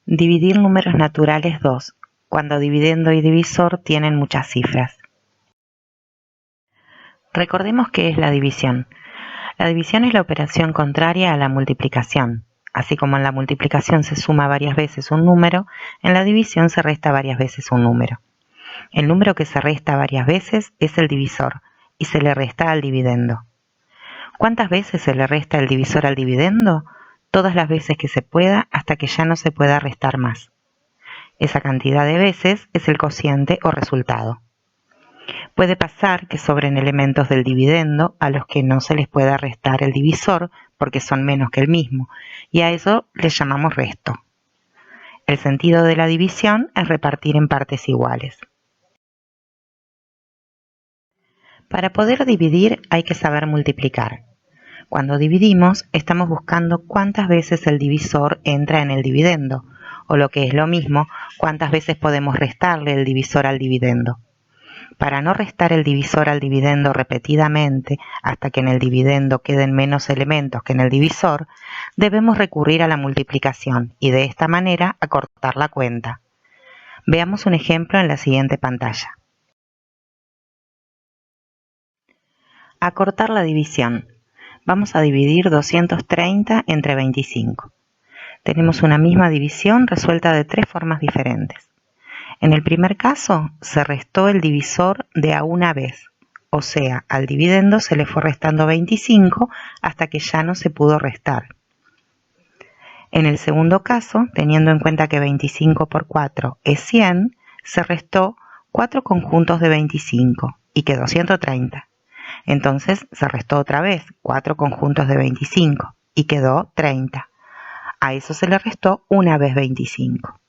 Dividir números naturales 2, cuando dividendo y divisor tienen muchas cifras. Recordemos qué es la división. La división es la operación contraria a la multiplicación. Así como en la multiplicación se suma varias veces un número, en la división se resta varias veces un número. El número que se resta varias veces es el divisor y se le resta al dividendo. ¿Cuántas veces se le resta el divisor al dividendo? Todas las veces que se pueda hasta que ya no se pueda restar más. Esa cantidad de veces es el cociente o resultado. Puede pasar que sobren elementos del dividendo a los que no se les pueda restar el divisor porque son menos que el mismo, y a eso le llamamos resto. El sentido de la división es repartir en partes iguales. Para poder dividir hay que saber multiplicar. Cuando dividimos, estamos buscando cuántas veces el divisor entra en el dividendo, o lo que es lo mismo, cuántas veces podemos restarle el divisor al dividendo. Para no restar el divisor al dividendo repetidamente hasta que en el dividendo queden menos elementos que en el divisor, debemos recurrir a la multiplicación y de esta manera acortar la cuenta. Veamos un ejemplo en la siguiente pantalla. Acortar la división. Vamos a dividir 230 entre 25. Tenemos una misma división resuelta de tres formas diferentes. En el primer caso, se restó el divisor de a una vez, o sea, al dividendo se le fue restando 25 hasta que ya no se pudo restar. En el segundo caso, teniendo en cuenta que 25 por 4 es 100, se restó 4 conjuntos de 25 y quedó 130. Entonces se restó otra vez 4 conjuntos de 25 y quedó 30. A eso se le restó una vez 25.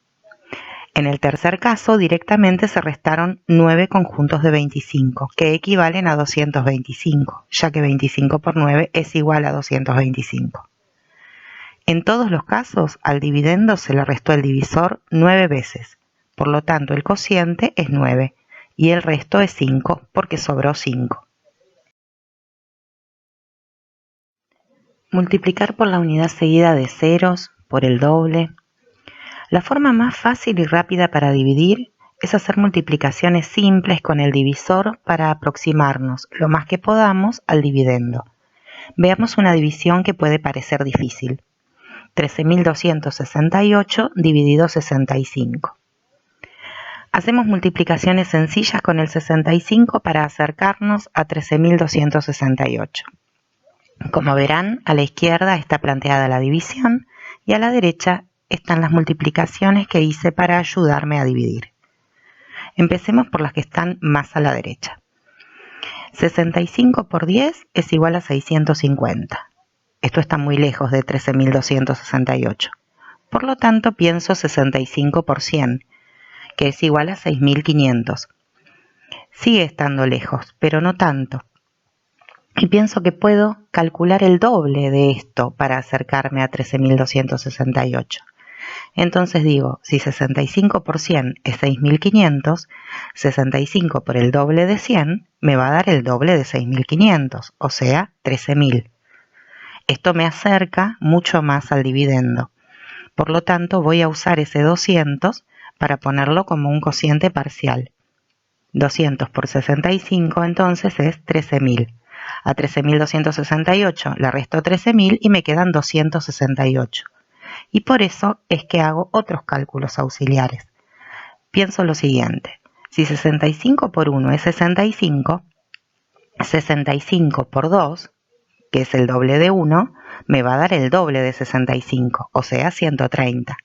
En el tercer caso, directamente se restaron 9 conjuntos de 25, que equivalen a 225, ya que 25 por 9 es igual a 225. En todos los casos, al dividendo se le restó el divisor 9 veces, por lo tanto el cociente es 9 y el resto es 5 porque sobró 5. Multiplicar por la unidad seguida de ceros, por el doble. La forma más fácil y rápida para dividir es hacer multiplicaciones simples con el divisor para aproximarnos lo más que podamos al dividendo. Veamos una división que puede parecer difícil. 13.268 dividido 65. Hacemos multiplicaciones sencillas con el 65 para acercarnos a 13.268. Como verán, a la izquierda está planteada la división y a la derecha están las multiplicaciones que hice para ayudarme a dividir. Empecemos por las que están más a la derecha. 65 por 10 es igual a 650. Esto está muy lejos de 13.268. Por lo tanto, pienso 65 por 100, que es igual a 6.500. Sigue estando lejos, pero no tanto. Y pienso que puedo calcular el doble de esto para acercarme a 13.268. Entonces digo, si 65 por 100 es 6.500, 65 por el doble de 100 me va a dar el doble de 6.500, o sea, 13.000. Esto me acerca mucho más al dividendo. Por lo tanto, voy a usar ese 200 para ponerlo como un cociente parcial. 200 por 65 entonces es 13.000. A 13.268 le resto 13.000 y me quedan 268. Y por eso es que hago otros cálculos auxiliares. Pienso lo siguiente. Si 65 por 1 es 65, 65 por 2, que es el doble de 1, me va a dar el doble de 65, o sea, 130.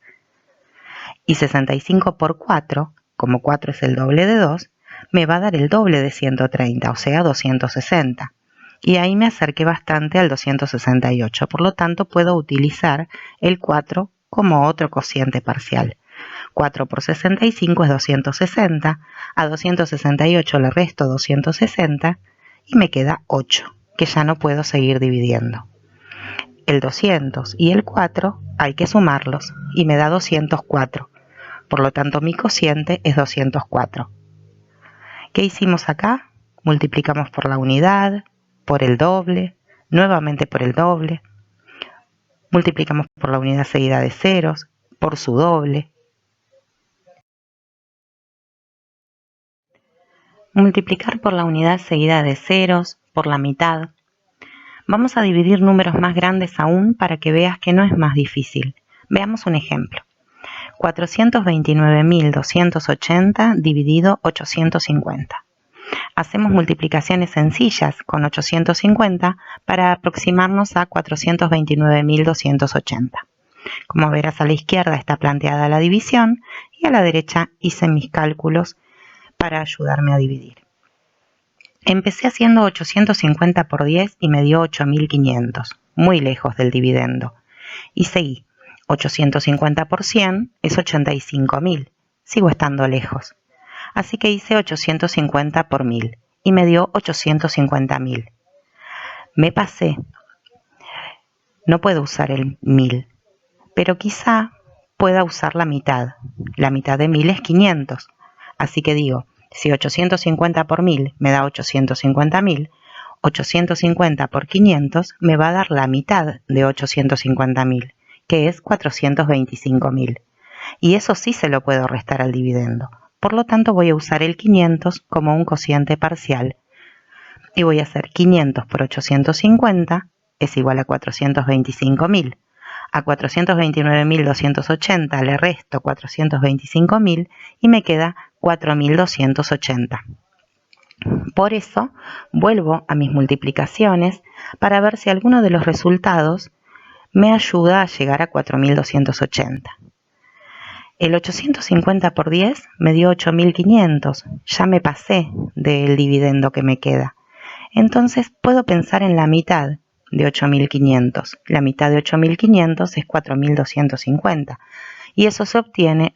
Y 65 por 4, como 4 es el doble de 2, me va a dar el doble de 130, o sea, 260. Y ahí me acerqué bastante al 268, por lo tanto puedo utilizar el 4 como otro cociente parcial. 4 por 65 es 260, a 268 le resto 260 y me queda 8, que ya no puedo seguir dividiendo. El 200 y el 4 hay que sumarlos y me da 204, por lo tanto mi cociente es 204. ¿Qué hicimos acá? Multiplicamos por la unidad, por el doble, nuevamente por el doble, multiplicamos por la unidad seguida de ceros, por su doble. Multiplicar por la unidad seguida de ceros, por la mitad. Vamos a dividir números más grandes aún para que veas que no es más difícil. Veamos un ejemplo. 429.280 dividido 850. Hacemos multiplicaciones sencillas con 850 para aproximarnos a 429.280. Como verás, a la izquierda está planteada la división y a la derecha hice mis cálculos para ayudarme a dividir. Empecé haciendo 850 por 10 y me dio 8.500, muy lejos del dividendo. Y seguí. 850 por 100 es 85.000. Sigo estando lejos. Así que hice 850 por 1000 y me dio 850.000. Me pasé. No puedo usar el 1000, pero quizá pueda usar la mitad. La mitad de 1000 es 500. Así que digo, si 850 por 1000 me da 850.000, 850 por 500 me va a dar la mitad de 850.000, que es 425.000. Y eso sí se lo puedo restar al dividendo. Por lo tanto, voy a usar el 500 como un cociente parcial. Y voy a hacer 500 por 850 es igual a 425.000. A 429.280 le resto 425.000 y me queda 4.280. Por eso, vuelvo a mis multiplicaciones para ver si alguno de los resultados me ayuda a llegar a 4.280. El 850 por 10 me dio 8.500. Ya me pasé del dividendo que me queda. Entonces puedo pensar en la mitad de 8.500. La mitad de 8.500 es 4.250. Y eso se obtiene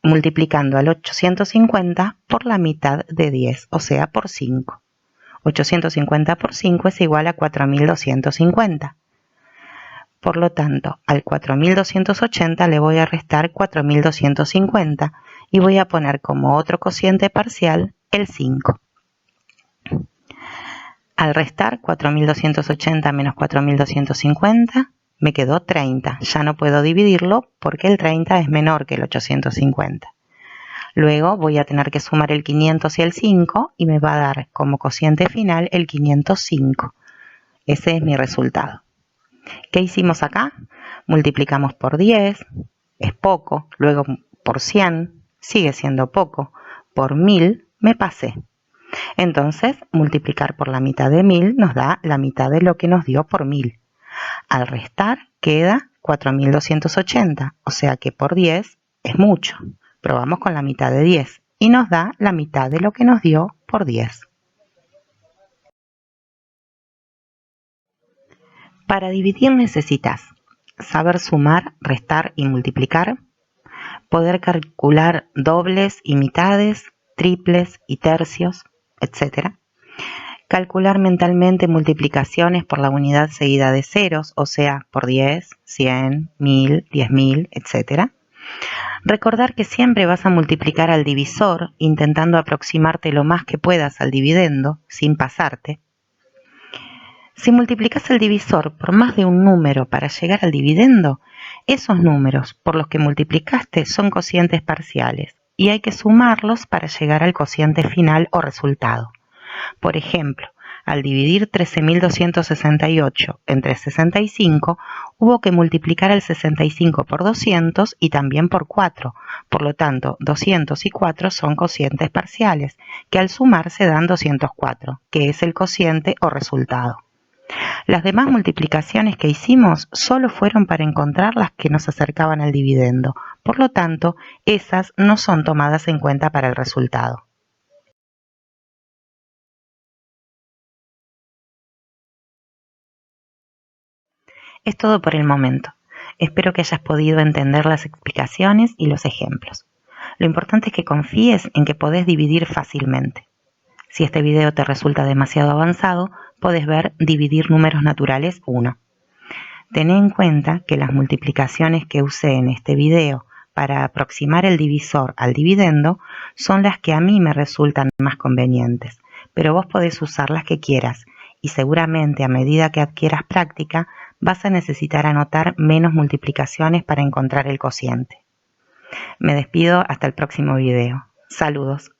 multiplicando al 850 por la mitad de 10, o sea, por 5. 850 por 5 es igual a 4.250. Por lo tanto, al 4.280 le voy a restar 4.250 y voy a poner como otro cociente parcial el 5. Al restar 4.280 menos 4.250 me quedó 30. Ya no puedo dividirlo porque el 30 es menor que el 850. Luego voy a tener que sumar el 500 y el 5 y me va a dar como cociente final el 505. Ese es mi resultado. ¿Qué hicimos acá? Multiplicamos por 10, es poco, luego por 100, sigue siendo poco, por 1000 me pasé. Entonces, multiplicar por la mitad de 1000 nos da la mitad de lo que nos dio por 1000. Al restar queda 4280, o sea que por 10 es mucho. Probamos con la mitad de 10 y nos da la mitad de lo que nos dio por 10. Para dividir necesitas saber sumar, restar y multiplicar, poder calcular dobles y mitades, triples y tercios, etc. Calcular mentalmente multiplicaciones por la unidad seguida de ceros, o sea, por 10, 100, 1000, 10.000, etc. Recordar que siempre vas a multiplicar al divisor, intentando aproximarte lo más que puedas al dividendo, sin pasarte. Si multiplicas el divisor por más de un número para llegar al dividendo, esos números por los que multiplicaste son cocientes parciales y hay que sumarlos para llegar al cociente final o resultado. Por ejemplo, al dividir 13.268 entre 65, hubo que multiplicar el 65 por 200 y también por 4. Por lo tanto, 200 y 4 son cocientes parciales, que al sumarse dan 204, que es el cociente o resultado. Las demás multiplicaciones que hicimos solo fueron para encontrar las que nos acercaban al dividendo. Por lo tanto, esas no son tomadas en cuenta para el resultado. Es todo por el momento. Espero que hayas podido entender las explicaciones y los ejemplos. Lo importante es que confíes en que podés dividir fácilmente. Si este video te resulta demasiado avanzado, podés ver Dividir números naturales 1. Ten en cuenta que las multiplicaciones que usé en este video para aproximar el divisor al dividendo son las que a mí me resultan más convenientes, pero vos podés usar las que quieras y seguramente a medida que adquieras práctica vas a necesitar anotar menos multiplicaciones para encontrar el cociente. Me despido hasta el próximo video. Saludos.